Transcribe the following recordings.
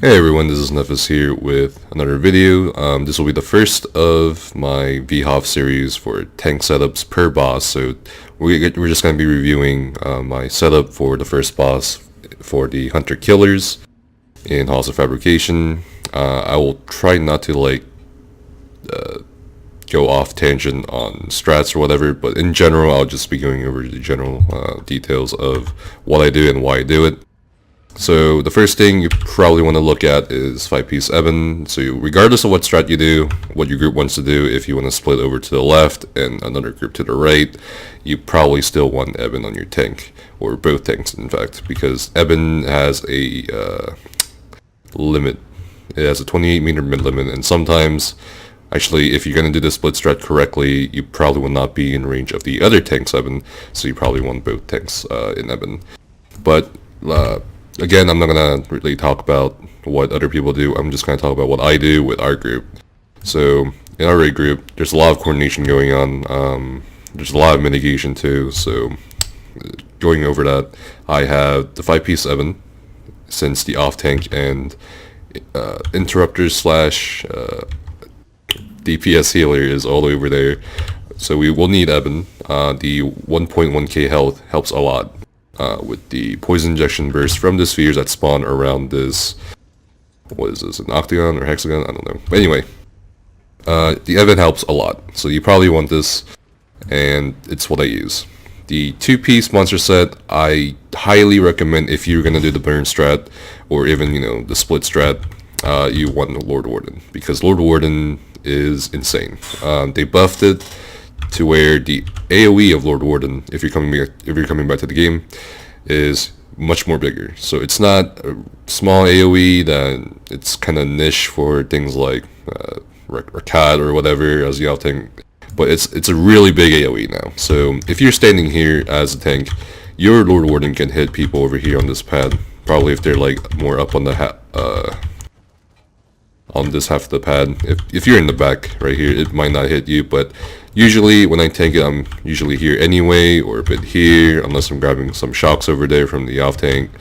Hey everyone, this is Nefis here with another video. This will be the first of my vHoF series for tank setups per boss. So we're just going to be reviewing my setup for the first boss for the Hunter-Killers in Halls of Fabrication. I will try not to go off tangent on strats or whatever, but in general I'll just be going over the general details of what I do and why I do it. So the first thing you probably want to look at is 5-piece Eben. So regardless of what strat you do, what your group wants to do, if you want to split over to the left and another group to the right, you probably still want Eben on your tank, or both tanks in fact, because Eben has a limit. It has a 28 meter mid limit, and sometimes, actually, if you're going to do the split strat correctly, you probably will not be in range of the other tank's Eben, so you probably want both tanks in Eben. But again, I'm not going to really talk about what other people do. I'm just going to talk about what I do with our group. So in our raid group, there's a lot of coordination going on. There's a lot of mitigation too. So going over that, I have the 5-piece Eben, since the off tank and interrupters slash DPS healer is all over there. So we will need Eben. The 1.1k health helps a lot. With the poison injection burst from the spheres that spawn around this, what is this, an octagon or hexagon? I don't know. But anyway, the Eben helps a lot, so you probably want this, and it's what I use. The 2-piece monster set, I highly recommend if you're gonna do the burn strat, or even, the split strat, you want the Lord Warden, because Lord Warden is insane. They buffed it to where the AoE of Lord Warden, if you're coming back to the game, is much more bigger. So it's not a small AoE that it's kind of niche for things like Rakat or whatever as the out tank, but it's a really big AoE now. So if you're standing here as a tank, your Lord Warden can hit people over here on this pad, probably if they're like more up on the on this half of the pad. If you're in the back right here, it might not hit you, but usually when I tank it, I'm usually here anyway, or a bit here, unless I'm grabbing some shocks over there from the off tank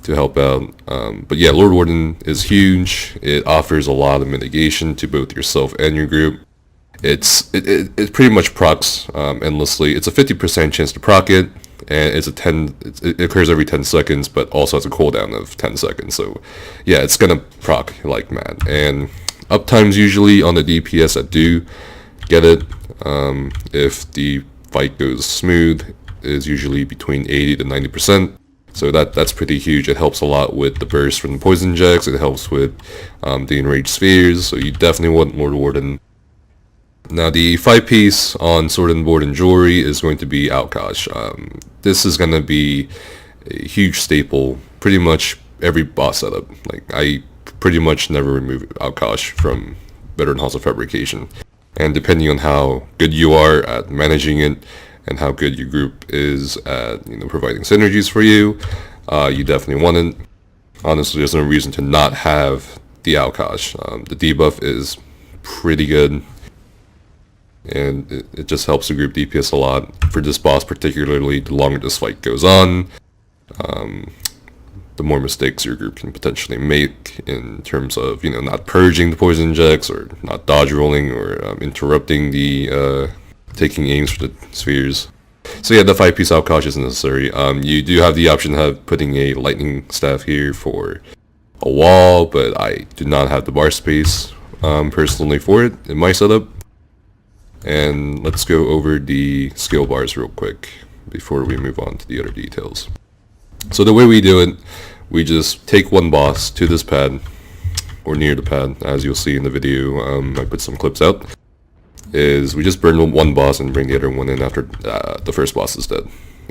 to help out. But yeah, Lord Warden is huge. It offers a lot of mitigation to both yourself and your group. It pretty much procs endlessly. It's a 50% chance to proc it, and it occurs every 10 seconds, but also has a cooldown of 10 seconds. So yeah, it's gonna proc like mad. And uptimes usually on the DPS that do get it, if the fight goes smooth, is usually between 80 to 90%. So that's pretty huge. It helps a lot with the burst from the poison injects. It helps with the enraged spheres. So you definitely want Lord Warden. Now the 5-piece on Sword and Board and Jewelry is going to be Outkosh. This is going to be a huge staple pretty much every boss setup. Like, I pretty much never remove Outkosh from Veteran Halls of Fabrication. And depending on how good you are at managing it and how good your group is at providing synergies for you, you definitely want it. Honestly, there's no reason to not have the Outkosh. The debuff is pretty good, and it just helps the group DPS a lot. For this boss particularly, the longer this fight goes on, the more mistakes your group can potentially make in terms of not purging the poison injects, or not dodge rolling, or interrupting the taking aims for the spheres. So yeah, the 5-piece Outkosh is necessary. You do have the option of putting a lightning staff here for a wall, but I do not have the bar space personally for it in my setup. And let's go over the skill bars real quick before we move on to the other details. So the way we do it, we just take one boss to this pad, or near the pad, as you'll see in the video. I put some clips out. Is we just burn one boss and bring the other one in after the first boss is dead.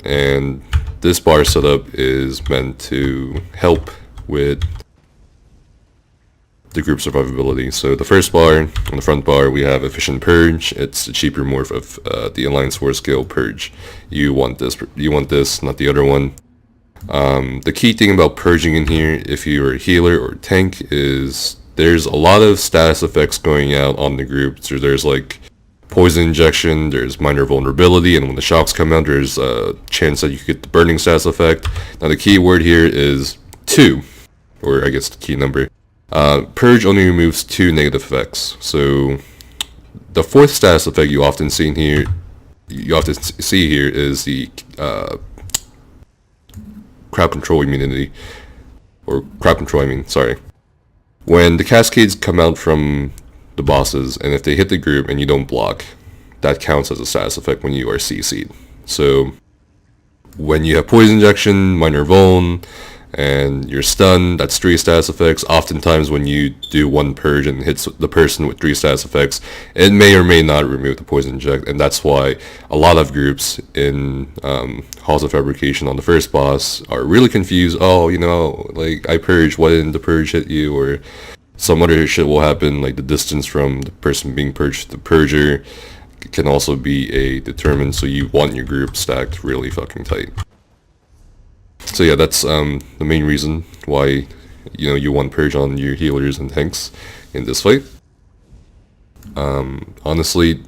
And this bar setup is meant to help with the group survivability. So the first bar, on the front bar, we have Efficient Purge. It's a cheaper morph of the Alliance War skill Purge. You want this, not the other one. The key thing about purging in here, if you're a healer or a tank, is there's a lot of status effects going out on the group. So there's like poison injection, there's minor vulnerability, and when the shocks come out, there's a chance that you could get the burning status effect. Now the key word here is 2, or I guess the key number Purge only removes 2 negative effects. So the 4th status effect you often see here is the crowd control immunity, or crowd control. Sorry. When the cascades come out from the bosses, and if they hit the group and you don't block, that counts as a status effect when you are CC'd. So when you have poison injection, minor vuln, and you're stunned, that's 3 status effects. Oftentimes when you do 1 purge and hits the person with 3 status effects, it may or may not remove the poison inject, and that's why a lot of groups in Halls of Fabrication on the first boss are really confused. Oh, you know, like, I purged, why didn't the purge hit you? Or some other shit will happen, like the distance from the person being purged to the purger can also be a determinant, so you want your group stacked really fucking tight. So yeah, that's the main reason why, you know, you want purge on your healers and tanks in this fight. Honestly,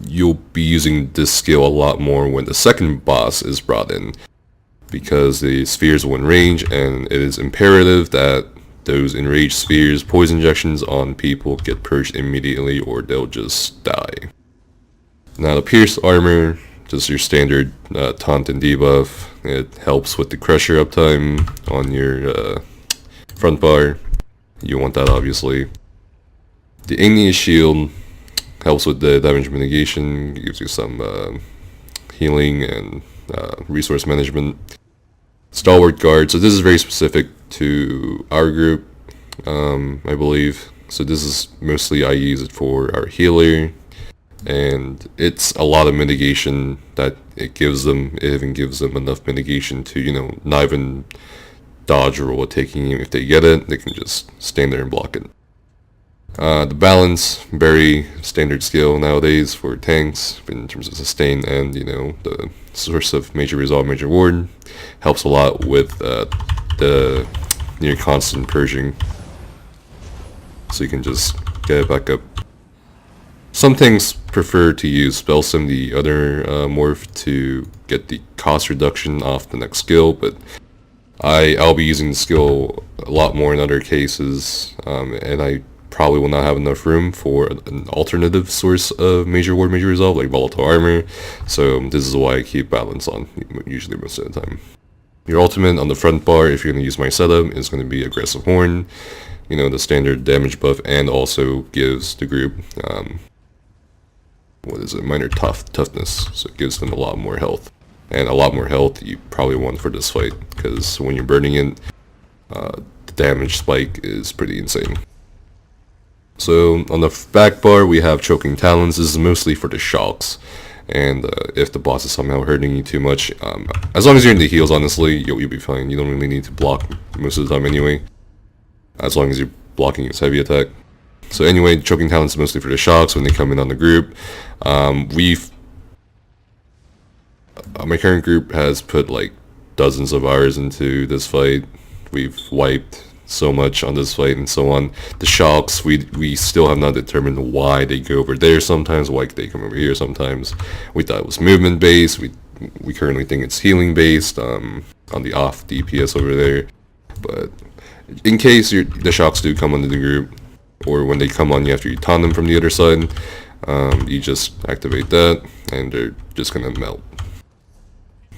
you'll be using this skill a lot more when the second boss is brought in, because the spheres will enrage, and it is imperative that those enraged spheres, poison injections on people, get purged immediately or they'll just die. Now the pierced armor, just your standard taunt and debuff. It helps with the crusher uptime on your front bar. You want that, obviously. The igneous shield helps with the damage mitigation, gives you some healing and resource management. Stalwart guard, so this is very specific to our group, I believe. So this is mostly, I use it for our healer, and it's a lot of mitigation that it gives them. It even gives them enough mitigation to, you know, not even dodge roll a taking aim. If they get it, they can just stand there and block it. The balance, very standard skill nowadays for tanks in terms of sustain and, you know, the source of major resolve, major ward. Helps a lot with the near constant purging, so you can just get it back up. Some tanks prefer to use Spell Sim, the other morph, to get the cost reduction off the next skill, but I'll be using the skill a lot more in other cases, and I probably will not have enough room for an alternative source of major ward, major resolve, like volatile armor, so this is why I keep balance on, usually most of the time. Your ultimate on the front bar, if you're going to use my setup, is going to be Aggressive Horn, you know, the standard damage buff, and also gives the group, minor toughness, so it gives them a lot more health. And a lot more health you probably want for this fight, because when you're burning it, the damage spike is pretty insane. So on the back bar we have Choking Talons. This is mostly for the shocks, and if the boss is somehow hurting you too much, as long as you're in the heals, honestly, you'll be fine. You don't really need to block most of the time anyway, as long as you're blocking his heavy attack. So anyway, Choking Talons is mostly for the shocks when they come in on the group. My current group has put like dozens of hours into this fight. We've wiped so much on this fight and so on. The shocks, we still have not determined why they go over there sometimes, why they come over here sometimes. We thought it was movement based. We currently think it's healing based on the off DPS over there. But in case the shocks do come onto the group, or when they come on you after you taunt them from the other side, you just activate that and they're just gonna melt.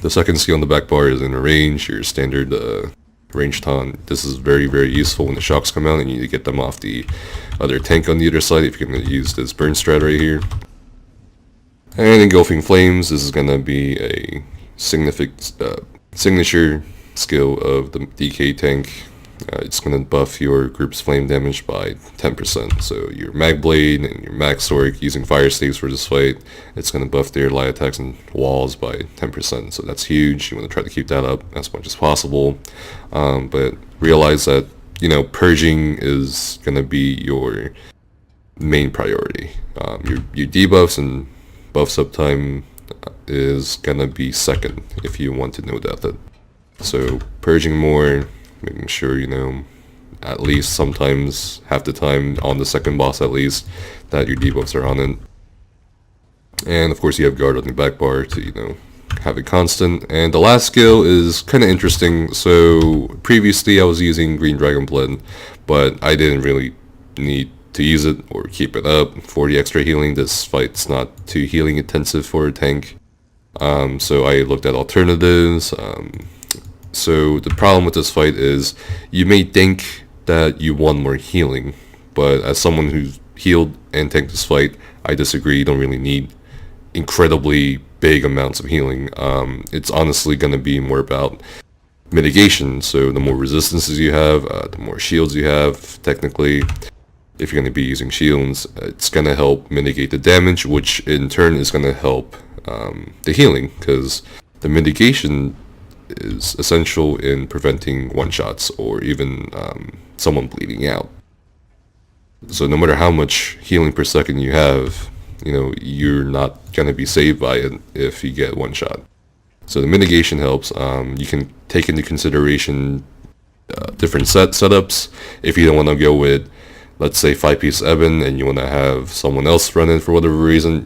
The second skill on the back bar is in range, your standard range taunt. This is very, very useful when the shocks come out and you need to get them off the other tank on the other side if you're going to use this burn strat right here. And Engulfing Flames, this is going to be a signature skill of the DK tank. It's going to buff your group's flame damage by 10%. So your Mag Blade and your Mag Sword using Fire Staves for this fight, it's going to buff their light attacks and walls by 10%. So that's huge. You want to try to keep that up as much as possible. But realize that, you know, purging is going to be your main priority. Your debuffs and buffs uptime is going to be second if you want to no death it. So purging more, making sure, you know, at least sometimes half the time on the second boss at least, that your debuffs are on it. And of course you have guard on the back bar to, you know, have it constant. And the last skill is kind of interesting. So previously I was using Green Dragon Blood, but I didn't really need to use it or keep it up for the extra healing. This fight's not too healing intensive for a tank, so I looked at alternatives. So the problem with this fight is you may think that you want more healing, but as someone who's healed and tanked this fight, I disagree. You don't really need incredibly big amounts of healing. It's honestly going to be more about mitigation. So the more resistances you have, the more shields you have, technically, if you're going to be using shields, it's going to help mitigate the damage, which in turn is going to help the healing, because the mitigation is essential in preventing one-shots or even someone bleeding out. So no matter how much healing per second you have, you know, you're not going to be saved by it if you get one shot. So the mitigation helps. You can take into consideration different setups. If you don't want to go with, let's say, 5-piece Ebon and you want to have someone else run it for whatever reason,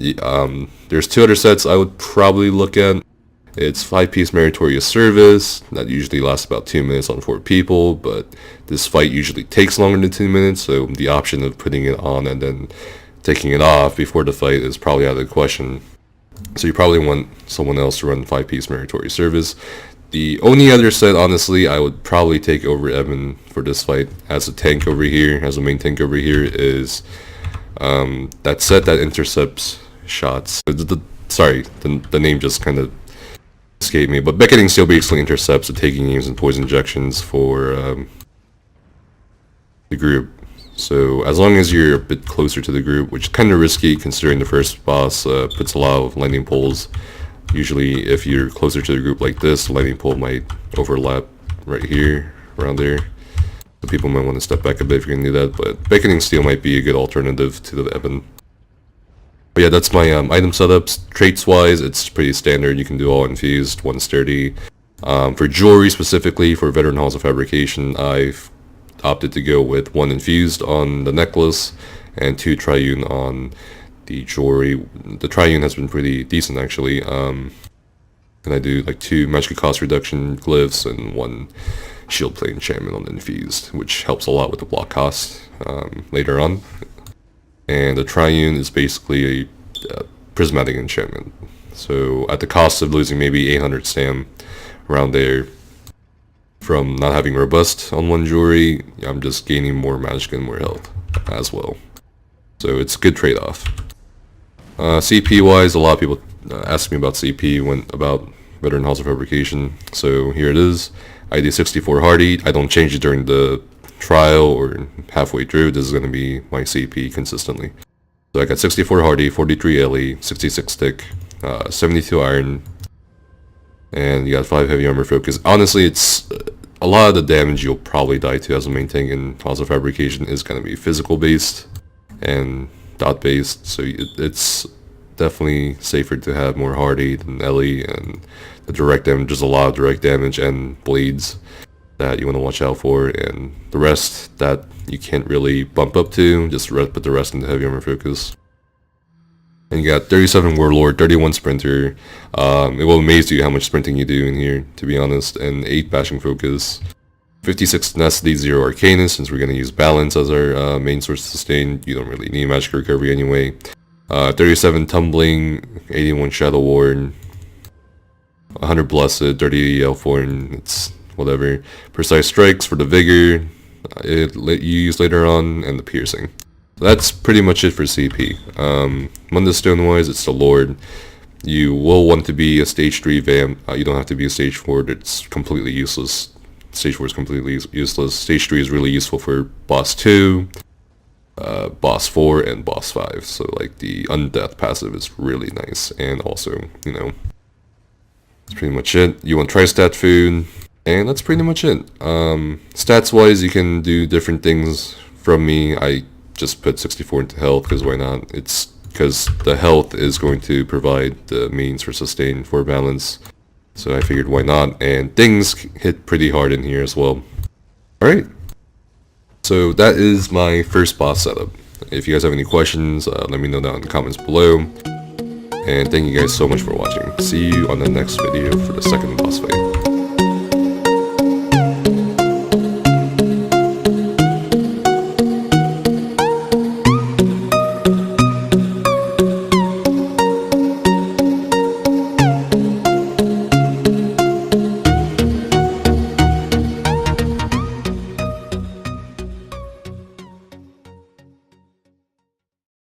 there's 2 other sets I would probably look at. It's 5-piece Meritorious Service. That usually lasts about 2 minutes on 4 people, but this fight usually takes longer than 2 minutes, so the option of putting it on and then taking it off before the fight is probably out of the question. So you probably want someone else to run 5-piece Meritorious Service. The only other set, honestly, I would probably take over Ebon for this fight as a tank over here, as a main tank over here, is that set that intercepts shots. The name just kind of escaped me, but Beckoning Steel basically intercepts the taking aims and poison injections for the group. So as long as you're a bit closer to the group, which is kind of risky considering the first boss puts a lot of lightning poles. Usually if you're closer to the group like this, the lightning pole might overlap right here, around there. So people might want to step back a bit if you're going to do that, but Beckoning Steel might be a good alternative to the Ebon. But yeah, that's my item setups. Traits wise, it's pretty standard. You can do all infused, 1 sturdy. For jewelry specifically, for Veteran Halls of Fabrication, I've opted to go with 1 infused on the necklace and 2 triune on the jewelry. The triune has been pretty decent actually. And I do like 2 magic cost reduction glyphs and 1 shield plate enchantment on the infused, which helps a lot with the block cost later on. And the triune is basically a prismatic enchantment. So at the cost of losing maybe 800 stam around there from not having robust on 1 jewelry, I'm just gaining more magic and more health as well. So it's a good trade-off. CP wise, a lot of people ask me about CP when about Veteran Halls of Fabrication. So here it is. I do 64 hardy. I don't change it during the trial or halfway through. This is going to be my CP consistently. So I got 64 hardy, 43 LE, 66 tick, 72 iron, and you got 5 heavy armor focus. Honestly, it's a lot of the damage you'll probably die to as a main tank in Halls of Fabrication is going to be physical based and dot based, so it's definitely safer to have more hardy than LE, and the direct damage, there's a lot of direct damage and bleeds that you want to watch out for, and the rest that you can't really bump up to, just put the rest into heavy armor focus. And you got 37 Warlord, 31 Sprinter. It will amaze you how much sprinting you do in here, to be honest, and 8 Bashing Focus. 56 Tenacity, 0 Arcanus, since we're going to use Balance as our main source of sustain. You don't really need Magic Recovery anyway. 37 Tumbling, 81 Shadow Ward, 100 Blessed, 30 Elfhorn, it's whatever. Precise Strikes for the Vigor, you use later on, and the Piercing. So that's pretty much it for CP. Mundus Stone wise, it's the Lord. You will want to be a stage 3 vamp. You don't have to be a stage 4, it's completely useless. Stage 4 is completely useless. Stage 3 is really useful for Boss 2, Boss 4, and Boss 5. So like the Undeath passive is really nice, and also, you know, that's pretty much it. You want Tri-Stat food, and that's pretty much it. Stats wise, you can do different things from me. I just put 64 into health, because why not? It's because the health is going to provide the means for sustain for balance. So I figured why not, and things hit pretty hard in here as well. Alright, so that is my first boss setup. If you guys have any questions, let me know down in the comments below. And thank you guys so much for watching. See you on the next video for the second boss fight.